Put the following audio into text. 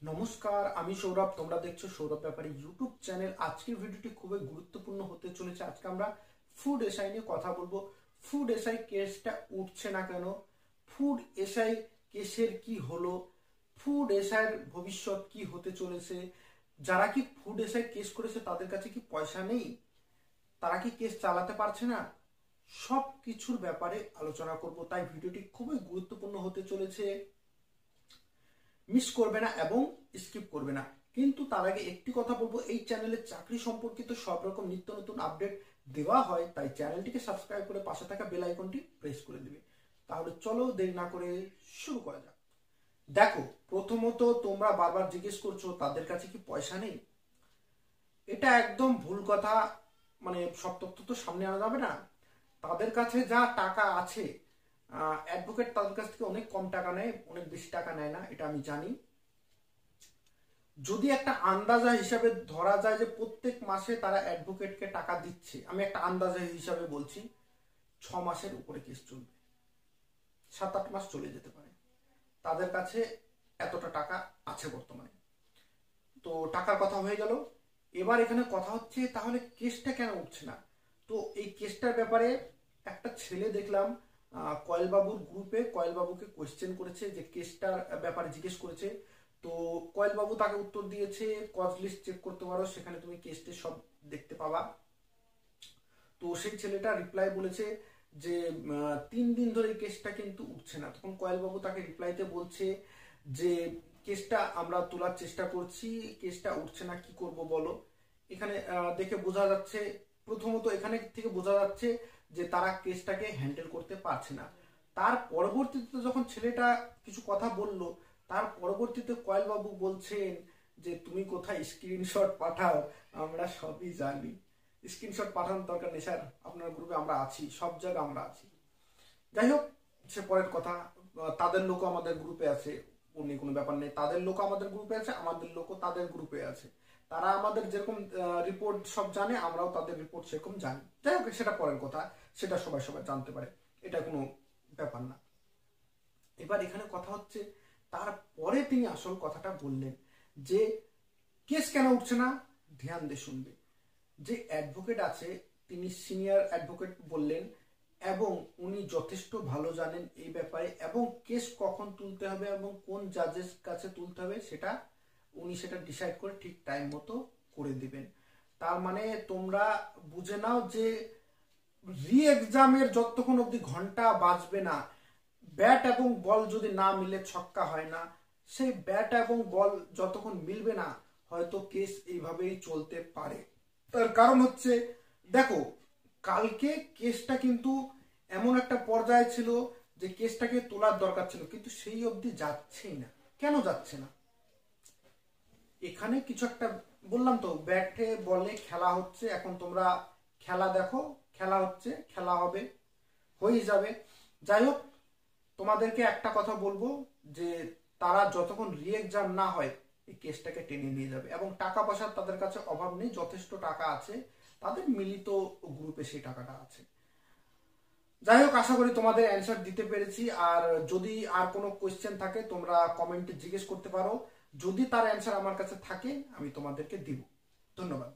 নমস্কার, আমি সৌরভ। তোমরা দেখছো সৌরভ ব্যাপারী ইউটিউব চ্যানেল। আজকের ভিডিওটি খুবই গুরুত্বপূর্ণ হতে চলেছে। আজকে আমরা ফুড এসআই নিয়ে কথা বলবো। ফুড এসআই কেসটা উঠছে না কেন, ফুড এসআই কেসের কি হলো, ফুড এসআইয়ের ভবিষ্যৎ কি হতে চলেছে, যারা কি ফুড এসআই কেস করেছে তাদের কাছে কি পয়সা নেই, তারা কি কেস চালাতে পারছে না, সব কিছুর ব্যাপারে আলোচনা করব। তাই ভিডিওটি খুবই গুরুত্বপূর্ণ হতে চলেছে, মিস করবে না এবং স্কিপ করবে না। কিন্তু তার আগে একটি কথা বলবো, এই চ্যানেলে চাকরি সম্পর্কিত সব রকম নিত্য নতুন আপডেট দেওয়া হয়, তাই চ্যানেলটিকে সাবস্ক্রাইব করে পাশে থাকা বেল আইকনটি প্রেস করে দিবে। তাহলে চলো দেরি না করে শুরু করা যাক। দেখো, প্রথমত তোমরা বারবার জিজ্ঞেস করছো তাদের কাছে কি পয়সা নেই। এটা একদম ভুল কথা। মানে সব তথ্য তো সামনে আনা যাবে না। তাদের কাছে যা টাকা আছে, অ্যাডভোকেট তাদের কাছ থেকে অনেক কম টাকা নেয়, অনেক বেশি টাকা নেয় না, এটা আমি জানি। যদি একটা আন্দাজা হিসাবে ধরা যায় যে প্রত্যেক মাসে তারা অ্যাডভোকেটকে টাকা দিচ্ছে, আমি একটা আন্দাজা হিসাবে বলছি, 6 মাসের উপরে কেস চলবে, 7-8 মাস চলে যেতে পারে। তাদের কাছে এতটা টাকা আছে বর্তমানে। তো টাকার কথা হয়ে গেল। এবার এখানে কথা হচ্ছে তাহলে কেসটা কেন উঠছে না। তো এই কেসটার ব্যাপারে একটা ছেলে দেখলাম কয়েলবাবুর গ্রুপে কয়েলবাবুকে কোয়েশ্চেন করেছে, যে কেসটার ব্যাপারে জিজ্ঞেস করেছে। তো কয়েলবাবু তাকে উত্তর দিয়েছে, কজ লিস্ট চেক করতে পারো, সেখানে তুমি কেসটা সব দেখতে পাবা। তো সেই ছেলেটা রিপ্লাই বলেছে যে 3 দিন ধরে এই কেসটা কিন্তু উঠছে না। তখন কয়েলবাবু তাকে রিপ্লাইতে বলছে যে কেসটা আমরা তোলার চেষ্টা করছি, কেসটা উঠছে না, কি করব বলো। এখানে দেখে বোঝা যাচ্ছে, প্রথমত এখানে থেকে বোঝা যাচ্ছে যে তারা কেসটাকে হ্যান্ডেল করতে পারছে না। তার পরবর্তীতে যখন ছেলেটা কিছু কথা বলল, তার পরবর্তীতে কয়েলবাবু বলছেন যে তুমি কোথায় স্ক্রিনশট পাঠাও, আমরা সবই জানি। স্ক্রিনশট পাঠানোর দরকার নেই স্যার, আপনার গ্রুপে আমরা আছি, সব জায়গায় আমরা আছি। যাই হোক, সে পরের কথা। তাদের লোকও আমাদের গ্রুপে আছে, অন্য কোনো ব্যাপার নেই। তাদের লোক আমাদের গ্রুপে আছে, আমাদের লোকও তাদের গ্রুপে আছে। তারা আমাদের যেরকম রিপোর্ট সব জানে, আমরাও তাদের রিপোর্ট সেরকম জানি। যাই হোক, সেটা পরের কথা, সেটা সবাই সবাই জানতে পারে, এটা কোনো ব্যাপার না। এবার এখানে কথা হচ্ছে, তারপরে তিনি আসল কথাটা বললেন যে কেস কেন উঠছে না। ধ্যান দিয়ে শুনবে। যে অ্যাডভোকেট আছে তিনি সিনিয়র অ্যাডভোকেট বললেন, এবং উনি যথেষ্ট ভালো জানেন এই ব্যাপারে, এবং কেস কখন তুলতে হবে এবং কোন জাজের কাছে তুলতে হবে সেটা উনি সেটা ডিসাইড করে ঠিক টাইম মতো করে দিবেন। তার মানে তোমরা বুঝে নাও যে রি এক্সামের যতক্ষণ অবধি ঘন্টা বাজবে না, ব্যাট এবং বল যদি না মিলে ছক্কা হয় না, সেই ব্যাট এবং বল যতক্ষণ মিলবে না, হয়তো কেস এইভাবেই চলতে পারে। তার কারণ হচ্ছে, দেখো, কালকে কেসটা কিন্তু এমন একটা পর্যায়ে ছিল যে কেসটাকে তোলার দরকার ছিল, কিন্তু সেই অবধি যাচ্ছেই না। কেন যাচ্ছে না? এখানে কিছু একটা বললাম তো, ব্যাটে বলে খেলা হচ্ছে। এখন তোমরা খেলা দেখো, খেলা হচ্ছে, খেলা হবে, হয়ে যাবে। যাই হোক, তোমাদেরকে একটা কথা বলবো যে তারা যতক্ষণ রি এক্সাম না হয় এই কেসটাকে টেনে নিয়ে যাবে, এবং টাকা পয়সার তাদের কাছে অভাব নেই, যথেষ্ট টাকা আছে, তাদের মিলিত গ্রুপে সেই টাকাটা আছে। যাই হোক, আশা করি তোমাদের অ্যান্সার দিতে পেরেছি। আর যদি আর কোনো কোয়েশ্চেন থাকে তোমরা কমেন্টে জিজ্ঞেস করতে পারো, যদি তার অ্যান্সার আমার কাছে থাকে আমি তোমাদেরকে দিব। ধন্যবাদ।